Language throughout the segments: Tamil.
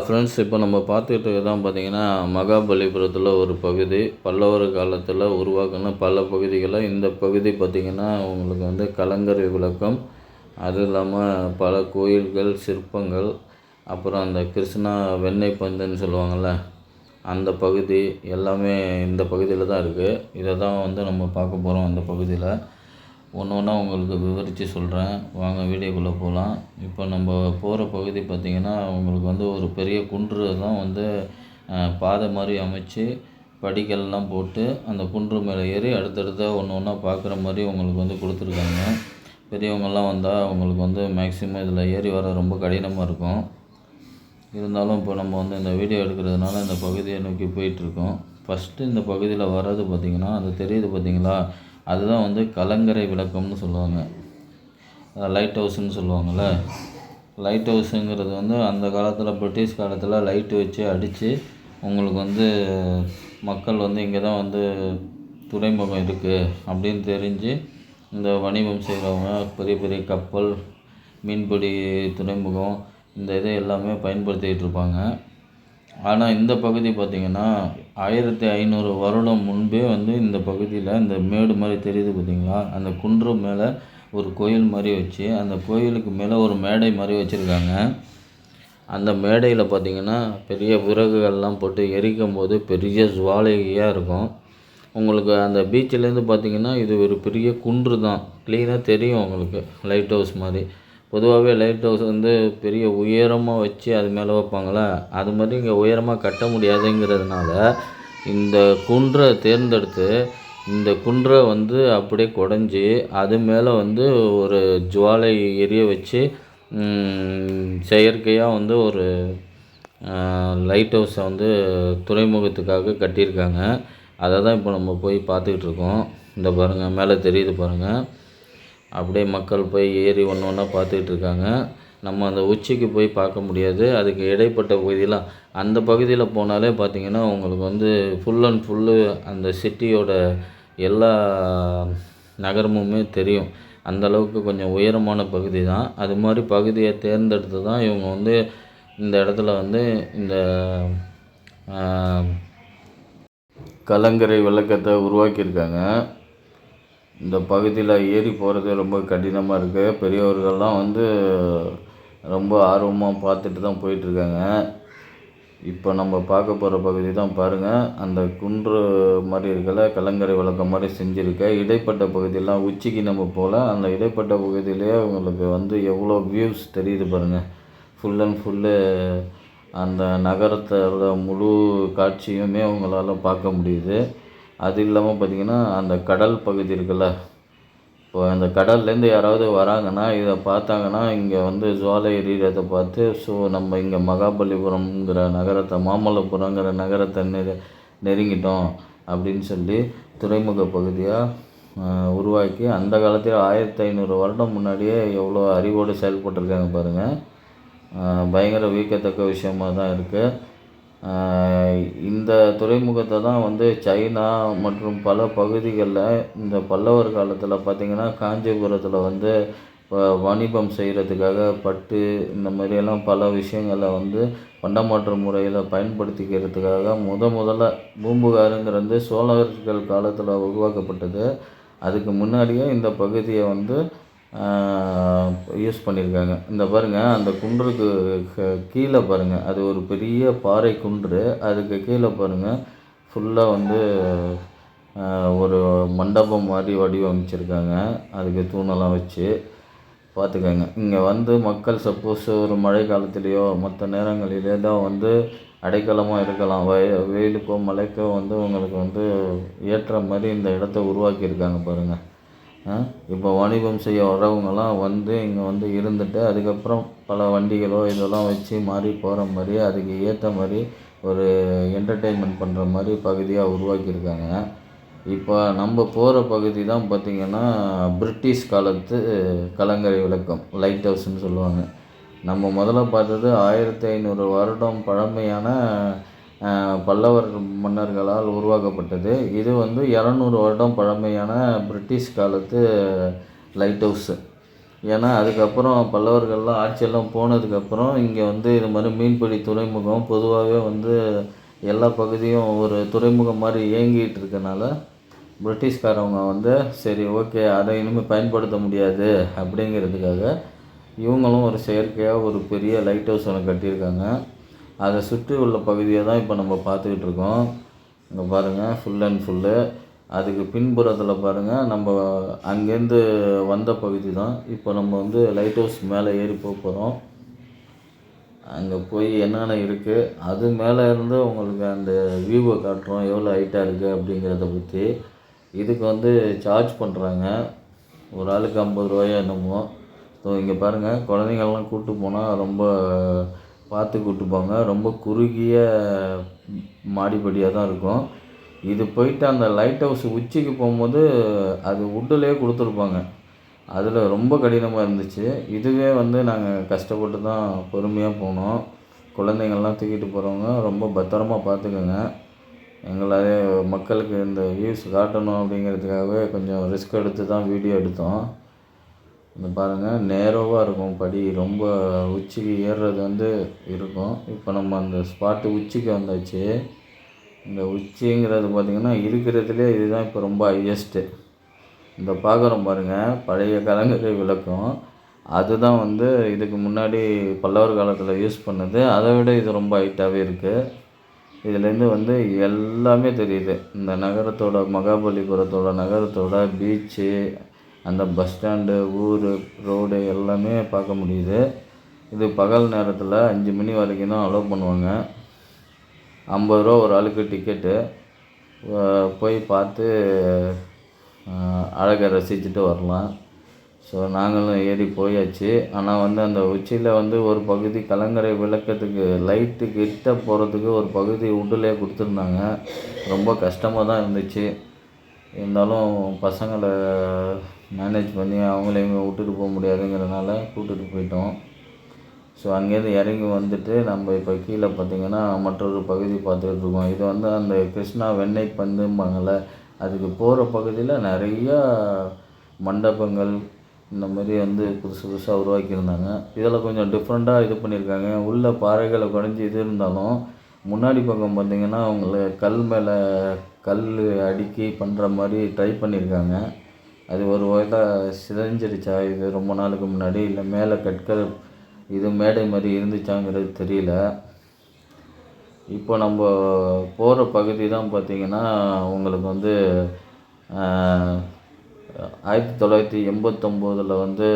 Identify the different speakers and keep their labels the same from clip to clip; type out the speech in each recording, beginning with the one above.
Speaker 1: ஃப்ரெண்ட்ஸ், இப்போ நம்ம பார்த்துக்கிட்டு இருக்கிறதான் பார்த்தீங்கன்னா, மகாபலிபுரத்தில் ஒரு பகுதி. பல்லவர் காலத்தில் உருவாக்குன பல பகுதிகளில் இந்த பகுதி பார்த்திங்கன்னா உங்களுக்கு வந்து கலங்கரை விளக்கம், அதுவும் இல்லாமல் பல கோயில்கள், சிற்பங்கள், அப்புறம் அந்த கிருஷ்ணா வெண்ணெய் பந்துன்னு சொல்லுவாங்கள்ல, அந்த பகுதி எல்லாமே இந்த பகுதியில் தான் இருக்குது. இதை தான் வந்து நம்ம பார்க்க போகிறோம். அந்த பகுதியில் ஒன்று ஒன்றா உங்களுக்கு விவரித்து சொல்கிறேன். வாங்க வீடியோக்குள்ளே போகலாம். இப்போ நம்ம போகிற பகுதி பார்த்திங்கன்னா உங்களுக்கு வந்து ஒரு பெரிய குன்று தான் வந்து பாதை மாதிரி அமைச்சு படிக்கல்லாம் போட்டு அந்த குன்று மேலே ஏறி அடுத்தடுத்த ஒன்று ஒன்றா பார்க்குற மாதிரி உங்களுக்கு வந்து கொடுத்துருக்காங்க. பெரியவங்கள்லாம் வந்தால் அவங்களுக்கு வந்து மேக்ஸிமம் இதில் ஏறி வர ரொம்ப கடினமாக இருக்கும். இருந்தாலும் இப்போ நம்ம வந்து இந்த வீடியோ எடுக்கிறதுனால இந்த பகுதியை நோக்கி போயிட்டுருக்கோம். ஃபஸ்ட்டு இந்த பகுதியில் வர்றது பார்த்திங்கன்னா அது தெரியுது பார்த்திங்களா, அதுதான் வந்து கலங்கரை விளக்கம்னு சொல்லுவாங்க. லைட் ஹவுஸ்ன்னு சொல்லுவாங்கள்ல. லைட் ஹவுஸுங்கிறது வந்து அந்த காலத்தில் பிரிட்டிஷ் காலத்தில் லைட்டு வச்சு அடித்து உங்களுக்கு வந்து மக்கள் வந்து இங்கே தான் வந்து துறைமுகம் இருக்குது அப்படின்னு தெரிஞ்சு இந்த வணிகம் செய்கிறவங்க பெரிய பெரிய கப்பல், மீன்பிடி துறைமுகம், இந்த இதை எல்லாமே பயன்படுத்திக்கிட்டு இருப்பாங்க. ஆனால் இந்த பகுதி பார்த்திங்கன்னா 1500 வருடம் முன்பே வந்து இந்த பகுதியில் இந்த மேடு மாதிரி தெரியுது பார்த்திங்களா, அந்த குன்று மேலே ஒரு கோயில் மாதிரி வச்சு அந்த கோயிலுக்கு மேலே ஒரு மேடை மாதிரி வச்சுருக்காங்க. அந்த மேடையில் பார்த்திங்கன்னா பெரிய விறகுகள்லாம் போட்டு எரிக்கும் போது பெரிய ஜுவாலையாக இருக்கும். உங்களுக்கு அந்த பீச்சிலேருந்து பார்த்திங்கன்னா இது ஒரு பெரிய குன்று தான், க்ளீனாக தெரியும் உங்களுக்கு. லைட் ஹவுஸ் மாதிரி பொதுவாகவே லைட் ஹவுஸ் வந்து பெரிய உயரமாக வச்சு அது மேலே வைப்பாங்களே, அது மாதிரி இங்கே உயரமாக கட்ட முடியாதுங்கிறதுனால இந்த குன்றை தேர்ந்தெடுத்து இந்த குன்றை வந்து அப்படியே குடஞ்சி அது மேலே வந்து ஒரு ஜுவாலை எரிய வச்சு செயற்கையாக வந்து ஒரு லைட் ஹவுஸை வந்து துறைமுகத்துக்காக கட்டியிருக்காங்க. அதை தான் இப்போ நம்ம போய் பார்த்துக்கிட்டு இருக்கோம். இந்த பாருங்கள், மேலே தெரியுது பாருங்கள். அப்படியே மக்கள் போய் ஏறி ஒன்று ஒன்றா பார்த்துக்கிட்டு இருக்காங்க. நம்ம அந்த உச்சிக்கு போய் பார்க்க முடியாது, அதுக்கு இடைப்பட்ட பகுதியெலாம் அந்த பகுதியில் போனாலே பார்த்திங்கன்னா உங்களுக்கு வந்து ஃபுல் அண்ட் ஃபுல்லு அந்த சிட்டியோட எல்லா நகரமுமே தெரியும். அந்தளவுக்கு கொஞ்சம் உயரமான பகுதி தான். அது மாதிரி பகுதியை தேர்ந்தெடுத்து தான் இவங்க வந்து இந்த இடத்துல வந்து இந்த கலங்கரை விளக்கத்தை உருவாக்கியிருக்காங்க. இந்த பகுதியில் ஏறி போகிறது ரொம்ப கடினமாக இருக்குது. பெரியவர்கள்லாம் வந்து ரொம்ப ஆர்வமாக பார்த்துட்டு தான் போயிட்டுருக்காங்க. இப்போ நம்ம பார்க்க போகிற பகுதி தான் பாருங்கள். அந்த குன்று மாதிரி இருக்கல, கலங்கரை விளக்கம் மாதிரி செஞ்சுருக்க இடைப்பட்ட பகுதியெல்லாம் உச்சிக்கு நம்ம போகல. அந்த இடைப்பட்ட பகுதியிலே உங்களுக்கு வந்து எவ்வளோ வியூஸ் தெரியுது பாருங்கள். ஃபுல் அண்ட் ஃபுல்லு அந்த நகரத்தோட முழு காட்சியுமே உங்களால் பார்க்க முடியுது. அது இல்லாமல் பார்த்திங்கன்னா அந்த கடல் பகுதி இருக்குல்ல, இப்போ அந்த கடல்லேருந்து யாராவது வராங்கன்னா இதை பார்த்தாங்கன்னா இங்கே வந்து ஜுவாலை எரியறதை பார்த்து நம்ம இங்கே மகாபலிபுரம்ங்கிற நகரத்தை, மாமல்லபுரங்கிற நகரத்தை நெருங்கிட்டோம் அப்படின்னு சொல்லி துறைமுக பகுதியாக உருவாக்கி அந்த காலத்தில் 1500 வருடம் முன்னாடியே எவ்வளோ அறிவோடு செயல்பட்டுருக்காங்க பாருங்கள். பயங்கர வியக்கத்தக்க விஷயமாக தான் இருக்குது. இந்த துறைமுகத்தை தான் வந்து சைனா மற்றும் பல பகுதிகளில் இந்த பல்லவர் காலத்தில் பார்த்திங்கன்னா காஞ்சிபுரத்தில் வந்து வாணிபம் செய்கிறதுக்காக பட்டு இந்த மாதிரியெல்லாம் பல விஷயங்களை வந்து பண்டமாற்று முறையில் பயன்படுத்திக்கிறதுக்காக முதல்ல பூம்புகாருங்கிறது சோழர்கள் காலத்தில் உருவாக்கப்பட்டது. அதுக்கு முன்னாடியே இந்த பகுதியை வந்து யூஸ் பண்ணியிருக்காங்க. இந்த பாருங்கள், அந்த குன்றுக்கு கீழே பாருங்கள், அது ஒரு பெரிய பாறை குன்று. அதுக்கு கீழே பாருங்கள் ஃபுல்லாக வந்து ஒரு மண்டபம் மாதிரி வடிவமைச்சிருக்காங்க. அதுக்கு தூணெல்லாம் வச்சு பார்த்துக்கோங்க. இங்கே வந்து மக்கள் சப்போஸ் ஒரு மழை காலத்துலேயோ மற்ற நேரங்களிலே தான் வந்து அடைக்கலமாக இருக்கலாம். வெயிலுக்கோ மழைக்கோ வந்து உங்களுக்கு வந்து ஏற்ற மாதிரி இந்த இடத்த உருவாக்கியிருக்காங்க பாருங்கள். இப்போ வாணிபம் செய்ய வரவங்கெல்லாம் வந்து இங்கே வந்து இருந்துட்டு அதுக்கப்புறம் பல வண்டிகளோ இதெல்லாம் வச்சு மாறி போகிற மாதிரி அதுக்கு ஏற்ற மாதிரி ஒரு என்டர்டெயின்மெண்ட் பண்ணுற மாதிரி பகுதியாக உருவாக்கியிருக்காங்க. இப்போ நம்ம போகிற பகுதி தான் பார்த்திங்கன்னா பிரிட்டிஷ் காலத்து கலங்கரை விளக்கம், லைட் ஹவுஸ்ன்னு சொல்லுவாங்க. நம்ம முதல்ல பார்த்தது 1500 வருடம் பழமையான பல்லவர் மன்னர்களால் உருவாக்கப்பட்டது. இது வந்து 200 வருடம் பழமையான பிரிட்டிஷ் காலத்து லைட் ஹவுஸு. ஏன்னா அதுக்கப்புறம் பல்லவர்கள்லாம் ஆட்சியெல்லாம் போனதுக்கப்புறம் இங்கே வந்து இது மாதிரி மீன்பிடி துறைமுகம் பொதுவாகவே வந்து எல்லா பகுதியும் ஒரு துறைமுகம் மாதிரி இயங்கிட்டு இருக்கனால பிரிட்டிஷ்காரவங்க வந்து சரி ஓகே அதை இனிமேல் பயன்படுத்த முடியாது அப்படிங்கிறதுக்காக இவங்களும் ஒரு செயற்கையாக ஒரு பெரிய லைட் ஹவுஸ் ஒன்று கட்டியிருக்காங்க. அதை சுற்றி உள்ள பகுதியை தான் இப்போ நம்ம பார்த்துக்கிட்டு இருக்கோம். இங்கே பாருங்கள், ஃபுல் அண்ட் ஃபுல்லு அதுக்கு பின்புறத்தில் பாருங்கள், நம்ம அங்கேருந்து வந்த பகுதி தான். இப்போ நம்ம வந்து லைட் ஹவுஸ் மேலே ஏறி போகிறோம். அங்கே போய் என்னென்ன இருக்குது அது மேலே இருந்து உங்களுக்கு அந்த வியூவை காட்டுறோம், எவ்வளோ ஹைட்டாக இருக்குது அப்படிங்கிறத பற்றி. இதுக்கு வந்து சார்ஜ் பண்ணுறாங்க, ஒரு ஆளுக்கு 50 ரூபாயோ என்னமோ. ஸோ இங்கே பாருங்கள், குழந்தைங்கள்லாம் கூப்பிட்டு போனால் ரொம்ப பார்த்து கூப்பிட்டு போங்க. ரொம்ப குறுகிய மாடிப்படியாக தான் இருக்கும். இது போயிட்டு அந்த லைட் ஹவுஸ் உச்சிக்கு போகும்போது அது வுட்டுலேயே கொடுத்துருப்பாங்க. அதில் ரொம்ப கடினமாக இருந்துச்சு. இதுவே வந்து நாங்கள் கஷ்டப்பட்டு தான் பொறுமையாக போனோம். குழந்தைங்கள்லாம் தூக்கிட்டு போகிறவங்க ரொம்ப பத்திரமா பார்த்துக்கோங்க. எங்களால் மக்களுக்கு இந்த வியூஸ் காட்டணும் அப்படிங்கிறதுக்காகவே கொஞ்சம் ரிஸ்க் எடுத்து தான் வீடியோ எடுத்தோம். இந்த பாருங்கள், நேரோவாக இருக்கும் படி, ரொம்ப உச்சிக்கு ஏறுறது வந்து இருக்கும். இப்போ நம்ம அந்த ஸ்பாட்டு உச்சிக்கு வந்தாச்சு. இந்த உச்சிங்கிறது பார்த்திங்கன்னா இருக்கிறதுலே இதுதான் இப்போ ரொம்ப ஹையஸ்ட்டு. இந்த பார்க்குறோம் பாருங்கள், பழைய கலங்கரை விளக்கம். அதுதான் வந்து இதுக்கு முன்னாடி பல்லவர் காலத்தில் யூஸ் பண்ணது. அதை விட இது ரொம்ப ஹைட்டாகவே இருக்குது. இதுலேருந்து வந்து எல்லாமே தெரியுது. இந்த நகரத்தோட, மகாபலிபுரத்தோட நகரத்தோட பீச்சு, அந்த பஸ் ஸ்டாண்டு, ஊர், ரோடு எல்லாமே பார்க்க முடியுது. இது பகல் நேரத்தில் 5 மணி வரைக்கும் தான் அலோவ் பண்ணுவாங்க. 50 ரூபா ஒரு ஆளுக்கு டிக்கெட்டு. போய் பார்த்து அழகை ரசிச்சுட்டு வரலாம். ஸோ நாங்களும் ஏறி போயாச்சு. ஆனால் வந்து அந்த உச்சியில் வந்து ஒரு பகுதி கலங்கரை விளக்கத்துக்கு லைட்டு கிட்ட போகிறதுக்கு ஒரு பகுதி வுட்டுலேயே கொடுத்துருந்தாங்க. ரொம்ப கஷ்டமாக தான் இருந்துச்சு. இருந்தாலும் பசங்களை மேனேஜ் பண்ணி அவங்களையும் விட்டுட்டு போக முடியாதுங்கிறதுனால கூப்பிட்டுட்டு போயிட்டோம். ஸோ அங்கேருந்து இறங்கி வந்துட்டு நம்ம இப்போ கீழே பார்த்திங்கன்னா மற்றொரு பகுதி பார்த்துக்கிட்டு இருக்கோம். இது வந்து அந்த கிருஷ்ணா வெண்ணெய் பந்தும்பாங்கள்ல, அதுக்கு போகிற பகுதியில் நிறையா மண்டபங்கள் இந்த மாதிரி வந்து புதுசு புதுசாக உருவாக்கியிருந்தாங்க. இதில் கொஞ்சம் டிஃப்ரெண்ட்டாக இது பண்ணியிருக்காங்க. உள்ள பாறைகளை குறைஞ்சி இது இருந்தாலும் முன்னாடி பக்கம் பார்த்திங்கன்னா அவங்கள கல் மேலே கல் அடுக்கி பண்ணுற மாதிரி ட்ரை பண்ணியிருக்காங்க. அது ஒரு வகையில் சிதைஞ்சிருச்சா இது ரொம்ப நாளுக்கு முன்னாடி, இல்லை மேலே கற்கள் இது மேடை மாதிரி இருந்துச்சாங்கிறது தெரியல. இப்போ நம்ம போகிற பகுதி தான் பார்த்திங்கன்னா உங்களுக்கு வந்து 1989 வந்து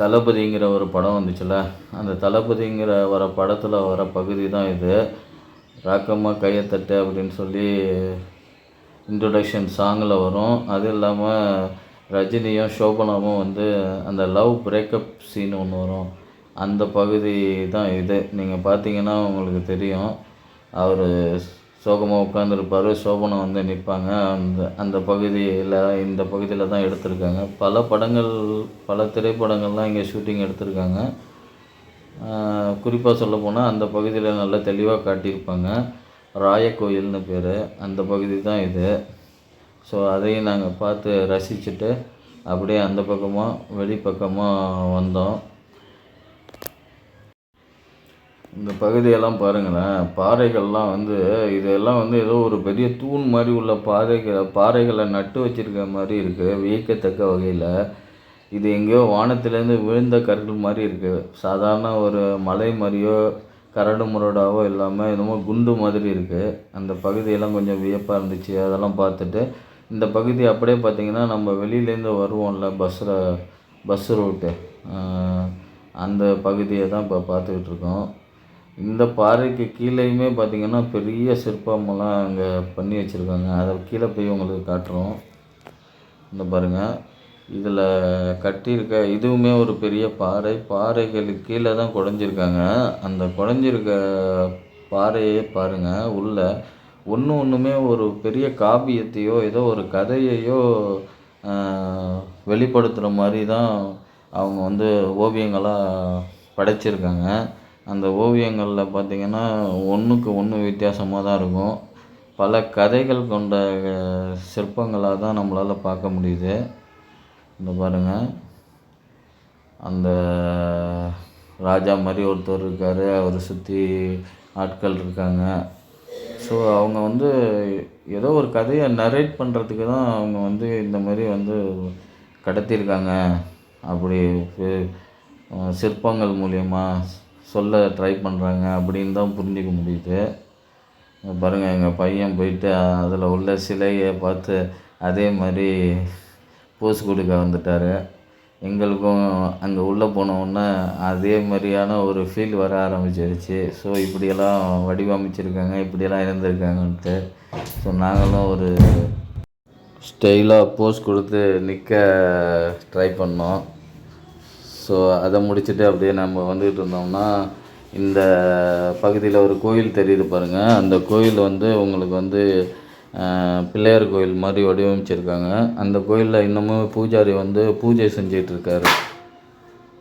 Speaker 1: தளபதிங்கிற ஒரு படம் வந்துச்சுல்ல, அந்த தளபதிங்கிற வர படத்தில் வர பகுதி தான் இது. ராக்கம்மா கையத்தட்டு அப்படின்னு சொல்லி இன்ட்ரொடக்ஷன் சாங்கில் வரும். அது இல்லாமல் ரஜினியும் ஷோபனாவும் வந்து அந்த லவ் பிரேக்கப் சீன் ஒன்று வரும். அந்த பகுதி தான் இது. நீங்கள் பார்த்தீங்கன்னா உங்களுக்கு தெரியும். அவர் சோகமாக உட்காந்துருப்பார், சோபனா வந்து நிற்பாங்க. அந்த பகுதியில் இந்த பகுதியில் தான் எடுத்திருக்காங்க. பல படங்கள், பல திரைப்படங்கள்லாம் இங்கே ஷூட்டிங் எடுத்திருக்காங்க. குறிப்பாக சொல்லப்போனால் அந்த பகுதியில் நல்லா தெளிவாக காட்டியிருப்பாங்க. ராயக்கோயில்னு பேர், அந்த பகுதி தான் இது. ஸோ அதையும் நாங்கள் பார்த்து ரசிச்சுட்டு அப்படியே அந்த பக்கமாக வெளிப்பக்கமாக வந்தோம். இந்த பகுதியெல்லாம் பாருங்களேன், பாறைகள்லாம் வந்து இதெல்லாம் வந்து ஏதோ ஒரு பெரிய தூண் மாதிரி உள்ள பாறைகளை நட்டு வச்சுருக்க மாதிரி இருக்குது. வியக்கத்தக்க வகையில் இது எங்கேயோ வானத்திலேருந்து விழுந்த கற்கள் மாதிரி இருக்குது. சாதாரண ஒரு மலை மாதிரியோ கரடு முரடாவோ இல்லாமல் என்னமோ குண்டு மாதிரி இருக்குது. அந்த பகுதியெல்லாம் கொஞ்சம் வியப்பாக இருந்துச்சு. அதெல்லாம் பார்த்துட்டு இந்த பகுதி அப்படியே பார்த்திங்கன்னா நம்ம வெளியிலேருந்து வருவோம்ல பஸ் ரூட்டு, அந்த பகுதியை தான் இப்போ பார்த்துக்கிட்டு இருக்கோம். இந்த பாறைக்கு கீழேயுமே பார்த்திங்கன்னா பெரிய சிற்பமெல்லாம் அங்கே பண்ணி வச்சுருக்காங்க. அதை கீழே போய் உங்களுக்கு காட்டுறோம். இந்த பாருங்கள், இதில் கட்டியிருக்க இதுவுமே ஒரு பெரிய பாறைகளுக்கு கீழே தான் குடஞ்சிருக்காங்க. அந்த குடஞ்சிருக்க பாறையே பாருங்கள், உள்ள ஒன்றுமே ஒரு பெரிய காவியத்தையோ ஏதோ ஒரு கதையையோ வெளிப்படுத்துகிற மாதிரி தான் அவங்க வந்து ஓவியங்களாக படைச்சிருக்காங்க. அந்த ஓவியங்களில் பார்த்திங்கன்னா ஒன்றுக்கு ஒன்று வித்தியாசமாக தான் இருக்கும். பல கதைகள் கொண்ட சிற்பங்களாக தான் நம்மளால் பார்க்க முடியுது. இந்த பாருங்கள், அந்த ராஜா மாதிரி ஒருத்தர் இருக்கார், அவரை சுற்றி ஆட்கள் இருக்காங்க. ஸோ அவங்க வந்து ஏதோ ஒரு கதையை நரேட் பண்ணுறதுக்கு தான் அவங்க வந்து இந்த மாதிரி வந்து கடத்தியிருக்காங்க. அப்படி சிற்பங்கள் மூலயமா சொல்ல ட்ரை பண்ணுறாங்க அப்படின்னு தான் புரிஞ்சிக்க முடியுது. பாருங்கள், எங்கள் பையன் போயிட்டு அதில் உள்ள சிலையை பார்த்து அதே மாதிரி போஸ் கொடுக்க வந்துட்டார். எங்களுக்கும் அங்கே உள்ளே போனோன்னே அதே மாதிரியான ஒரு ஃபீல் வர ஆரம்பிச்சிருச்சு. ஸோ இப்படியெல்லாம் வடிவமைச்சிருக்காங்க, இப்படியெல்லாம் இருந்திருக்காங்கன்ட்டு. ஸோ நாங்களும் ஒரு ஸ்டைலாக போஸ் கொடுத்து நிற்க ட்ரை பண்ணோம். ஸோ அதை முடிச்சுட்டு அப்படியே நம்ம வந்துக்கிட்டு இருந்தோம்னா, இந்த பகுதியில் ஒரு கோயில் தெரியுது பாருங்கள். அந்த கோயில் வந்து உங்களுக்கு வந்து பிள்ளையார் கோயில் மாதிரி வடிவமைச்சிருக்காங்க. அந்த கோயிலில் இன்னமும் பூஜாரி வந்து பூஜை செஞ்சிகிட்ருக்காரு.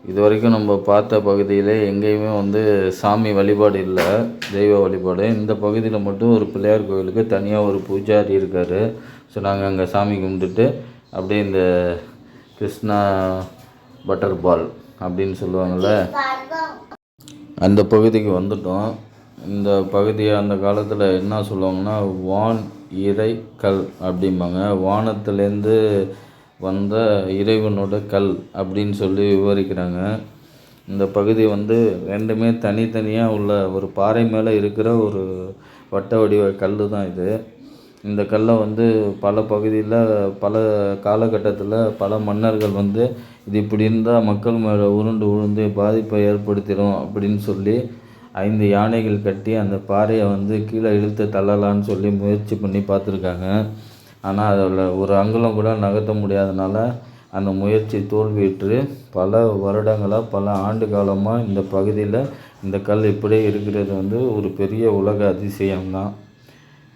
Speaker 1: இது வரைக்கும் நம்ம பார்த்த பகுதியில் எங்கேயுமே வந்து சாமி வழிபாடு இல்லை, தெய்வ வழிபாடு. இந்த பகுதியில் மட்டும் ஒரு பிள்ளையார் கோயிலுக்கு தனியாக ஒரு பூஜாரி இருக்கார். ஸோ நாங்கள் அங்கே சாமி கும்பிட்டுட்டு அப்படியே இந்த கிருஷ்ணா பட்டர் பால் அப்படின்னு சொல்லுவாங்கள்ல, அந்த பகுதிக்கு வந்துட்டோம். இந்த பகுதியை அந்த காலத்தில் என்ன சொல்லுவாங்கன்னா, வான் இறை கல் அப்படிம்பாங்க. வானத்துலேருந்து வந்த இறைவனோட கல் அப்படின்னு சொல்லி விவரிக்கிறாங்க. இந்த பகுதி வந்து ரெண்டுமே தனித்தனியாக உள்ள ஒரு பாறை மேலே இருக்கிற ஒரு வட்ட வடிவ கல் தான் இது. இந்த கல்லை வந்து பல பகுதியில் பல காலகட்டத்தில் பல மன்னர்கள் வந்து இது இப்படி இருந்தால் மக்கள் மேலே உருண்டு விழுந்து பாதிப்பை ஏற்படுத்திடும் அப்படின்னு சொல்லி 5 யானைகள் கட்டி அந்த பாறையை வந்து கீழே இழுத்து தள்ளலான்னு சொல்லி முயற்சி பண்ணி பார்த்துருக்காங்க. ஆனால் அதில் ஒரு அங்குலம் கூட நகர்த்த முடியாதனால அந்த முயற்சி தோல்வியுற்று பல வருடங்களாக பல ஆண்டு காலமாக இந்த பகுதியில் இந்த கல் இப்படியே இருக்கிறது வந்து ஒரு பெரிய உலக அதிசயம்தான்.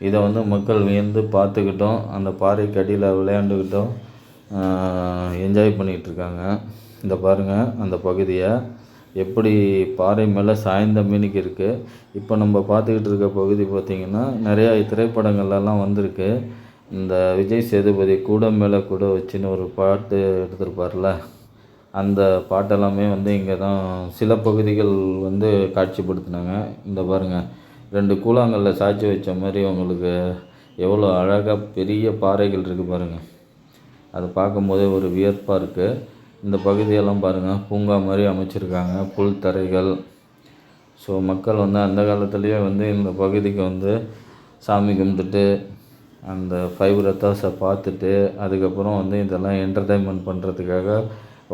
Speaker 1: இதை வந்து மக்கள் வியந்து பார்த்துக்கிட்டோம், அந்த பாறைக்கு அடியில் விளையாண்டுக்கிட்டோம், என்ஜாய் பண்ணிகிட்ருக்காங்க. இந்த பாருங்கள், அந்த பகுதியை எப்படி பாறை மேலே சாய்ந்த மீனுக்கு இருக்குது. இப்போ நம்ம பார்த்துக்கிட்டு இருக்க பகுதி பார்த்திங்கன்னா நிறையா திரைப்படங்கள்லாம் வந்திருக்கு. இந்த விஜய் சேதுபதி கூட மேலே கூட வச்சுன்னு ஒரு பாட்டு எடுத்திருப்பார்ல, அந்த பாட்டெல்லாமே வந்து இங்கே தான் சில பகுதிகள் வந்து காட்சிப்படுத்தினாங்க. இந்த பாருங்கள், 2 கூழாங்கல்ல சாய்ச்சி வச்ச மாதிரி உங்களுக்கு எவ்வளோ அழகாக பெரிய பாறைகள் இருக்குது பாருங்கள். அதை பார்க்கும்போதே ஒரு வியப்பாக இருக்குது. இந்த பகுதியெல்லாம் பாருங்கள், பூங்கா மாதிரி அமைச்சிருக்காங்க, புல் தரைகள். ஸோ மக்கள் வந்து அந்த காலத்துலேயே வந்து இந்த பகுதிக்கு வந்து சாமி கும்பிட்டுட்டு அந்த 5 ரத்தாஸை பார்த்துட்டு அதுக்கப்புறம் வந்து இதெல்லாம் என்டர்டைன்மெண்ட் பண்ணுறதுக்காக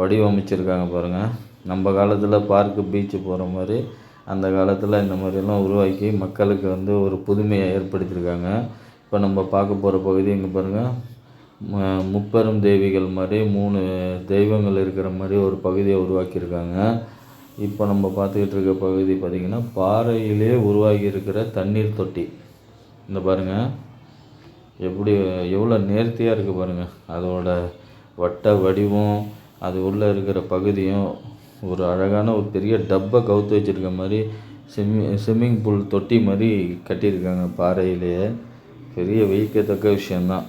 Speaker 1: வடிவமைச்சிருக்காங்க பாருங்கள். நம்ம காலத்தில் பார்க்கு பீச்சு போகிற மாதிரி அந்த காலத்தில் இந்த மாதிரிலாம் உருவாக்கி மக்களுக்கு வந்து ஒரு புதுமையை ஏற்படுத்தியிருக்காங்க. இப்போ நம்ம பார்க்க போகிற பகுதி இங்கே பாருங்கள், முப்பெரும் தெய்விகள் மாதிரி 3 தெய்வங்கள் இருக்கிற மாதிரி ஒரு பகுதியை உருவாக்கியிருக்காங்க. இப்போ நம்ம பார்த்துக்கிட்டு இருக்க பகுதி பார்த்திங்கன்னா பாறையிலே உருவாகி இருக்கிற தண்ணீர் தொட்டி. இந்த பாருங்கள், எப்படி எவ்வளோ நேர்த்தியாக இருக்குது பாருங்கள். அதோட வட்ட வடிவம், அது உள்ளே இருக்கிற பகுதியும் ஒரு அழகான ஒரு பெரிய டப்பை கவுத்து வச்சுருக்க மாதிரி ஸ்விம்மிங் பூல் தொட்டி மாதிரி கட்டியிருக்காங்க பாறையிலேயே. பெரிய வியக்கத்தக்க விஷயந்தான்.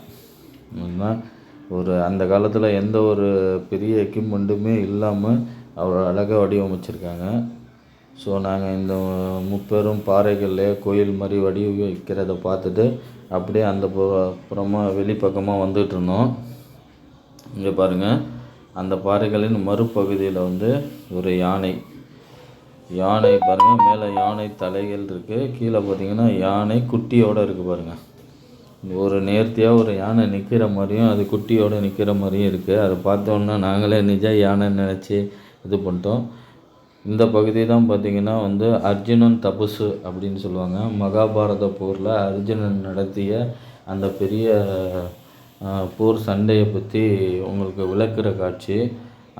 Speaker 1: ஒரு அந்த காலத்தில் எந்த ஒரு பெரிய எக்யூப்மெண்ட்டுமே இல்லாமல் அவ்வளோ அழகாக வடிவமைச்சிருக்காங்க. ஸோ நாங்கள் இந்த முப்பெரும் பாறைகளிலே கோயில் மாதிரி வடிவமைக்கிறத பார்த்துட்டு அப்படியே அந்த புறமாக வெளிப்பக்கமாக வந்துகிட்டு இருந்தோம். இங்கே பாருங்கள், அந்த பாறைகளின் மறுபகுதியில் வந்து ஒரு யானை பாருங்கள். மேலே யானை தலைகள் இருக்குது, கீழே பார்த்திங்கன்னா யானை குட்டியோடு இருக்குது பாருங்கள். ஒரு நேர்த்தியாக ஒரு யானை நிற்கிற மாதிரியும் அது குட்டியோடு நிற்கிற மாதிரியும் இருக்குது. அதை பார்த்தோன்னா நாங்களே நிஜ யானை நினச்சி இது பண்ணிட்டோம். இந்த பகுதி தான் பார்த்திங்கன்னா வந்து அர்ஜுனன் தபசு அப்படின்னு சொல்லுவாங்க. மகாபாரத போரில் அர்ஜுனன் நடத்திய அந்த பெரிய போர் சண்டையை பற்றி உங்களுக்கு விளக்குற காட்சி.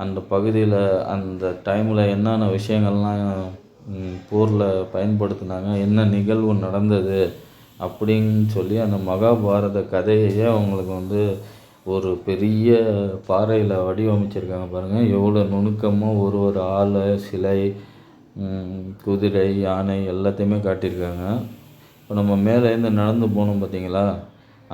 Speaker 1: அந்த பகுதியில் அந்த டைமில் என்னென்ன விஷயங்கள்லாம் போரில் பயன்படுத்தினாங்க, என்ன நிகழ்வு நடந்தது அப்படின்னு சொல்லி அந்த மகாபாரத கதையையே அவங்களுக்கு வந்து ஒரு பெரிய பாறையில் வடிவமைச்சிருக்காங்க பாருங்கள். எவ்வளோ நுணுக்கமாக ஒரு ஆளை, சிலை, குதிரை, யானை எல்லாத்தையுமே காட்டியிருக்காங்க. இப்போ நம்ம மேலேருந்து நடந்து போனோம் பார்த்திங்களா,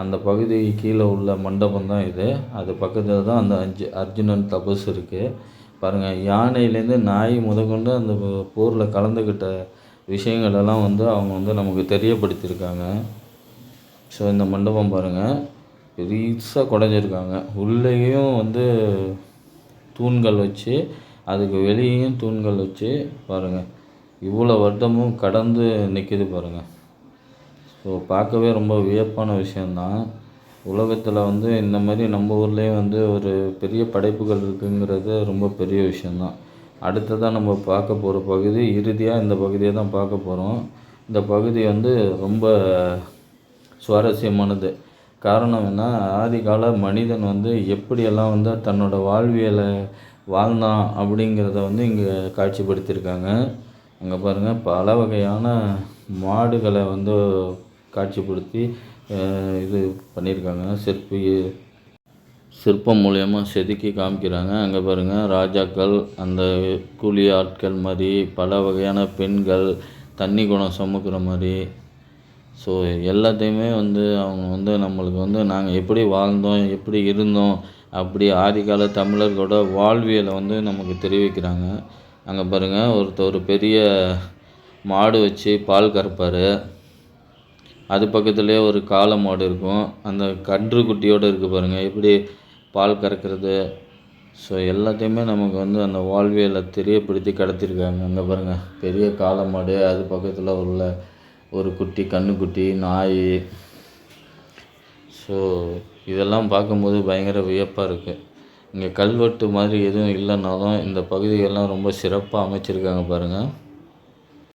Speaker 1: அந்த பகுதிக்கு கீழே உள்ள மண்டபம் தான் இது. அது பக்கத்தில் தான் அந்த அர்ஜுனன் தபசு இருக்குது. பாருங்கள், யானையிலேருந்து நாய் முதற்கொண்டு அந்த போரில் கலந்துக்கிட்ட விஷயங்களெல்லாம் வந்து அவங்க வந்து நமக்கு தெரியப்படுத்தியிருக்காங்க. ஸோ இந்த மண்டபம் பாருங்கள், பெருசாக குடைஞ்சிருக்காங்க. உள்ளேயும் வந்து தூண்கள் வச்சு, அதுக்கு வெளியேயும் தூண்கள் வச்சு பாருங்கள், இவ்வளோ வருடமும் கடந்து நிற்கிது பாருங்கள். ஸோ பார்க்கவே ரொம்ப வியப்பான விஷயந்தான். உலகத்தில் வந்து இந்த மாதிரி நம்ம ஊர்லேயே வந்து ஒரு பெரிய படைப்புகள் இருக்குங்கிறது ரொம்ப பெரிய விஷயந்தான். அடுத்ததாக நம்ம பார்க்க போகிற பகுதி, இறுதியாக இந்த பகுதியை தான் பார்க்க போகிறோம். இந்த பகுதி வந்து ரொம்ப சுவாரஸ்யமானது. காரணம் என்ன, ஆதிகால மனிதன் வந்து எப்படியெல்லாம் வந்து தன்னோட வாழ்வியலை வாழ்ந்தான் அப்படிங்கிறத வந்து இங்கே காட்சிப்படுத்தியிருக்காங்க. அங்கே பாருங்கள், பல வகையான மாடுகளை வந்து காட்சிப்படுத்தி இது பண்ணியிருக்காங்க. சிற்பம் மூலயமா செதுக்கி காமிக்கிறாங்க. அங்கே பாருங்கள், ராஜாக்கள், அந்த கூலி ஆட்கள் மாதிரி, பல வகையான பெண்கள், தண்ணி குடம் சுமக்கிற மாதிரி. ஸோ எல்லாத்தையுமே வந்து அவங்க வந்து நம்மளுக்கு வந்து நாங்கள் எப்படி வாழ்ந்தோம், எப்படி இருந்தோம், அப்படி ஆதிகால தமிழர்களோட வாழ்வியலை வந்து நமக்கு தெரிவிக்கிறாங்க. அங்கே பாருங்கள், ஒரு பெரிய மாடு வச்சு பால் கறப்பார். அது பக்கத்துலேயே ஒரு காளை மாடு இருக்கும். அந்த கன்று குட்டியோடு இருக்குது பாருங்கள், எப்படி பால் கறக்கிறது. ஸோ எல்லாத்தையுமே நமக்கு வந்து அந்த வாழ்வியலை தெரியப்படுத்தி கடத்திருக்காங்க. அங்கே பாருங்கள், பெரிய காளை மாடு, அது பக்கத்தில் உள்ள ஒரு குட்டி கன்றுக்குட்டி, நாய். ஸோ இதெல்லாம் பார்க்கும்போது பயங்கர வியப்பாக இருக்குது. இங்கே கல்வெட்டு மாதிரி எதுவும் இல்லைனாலும் இந்த பகுதியெல்லாம் ரொம்ப சிறப்பாக அமைச்சிருக்காங்க பாருங்கள்.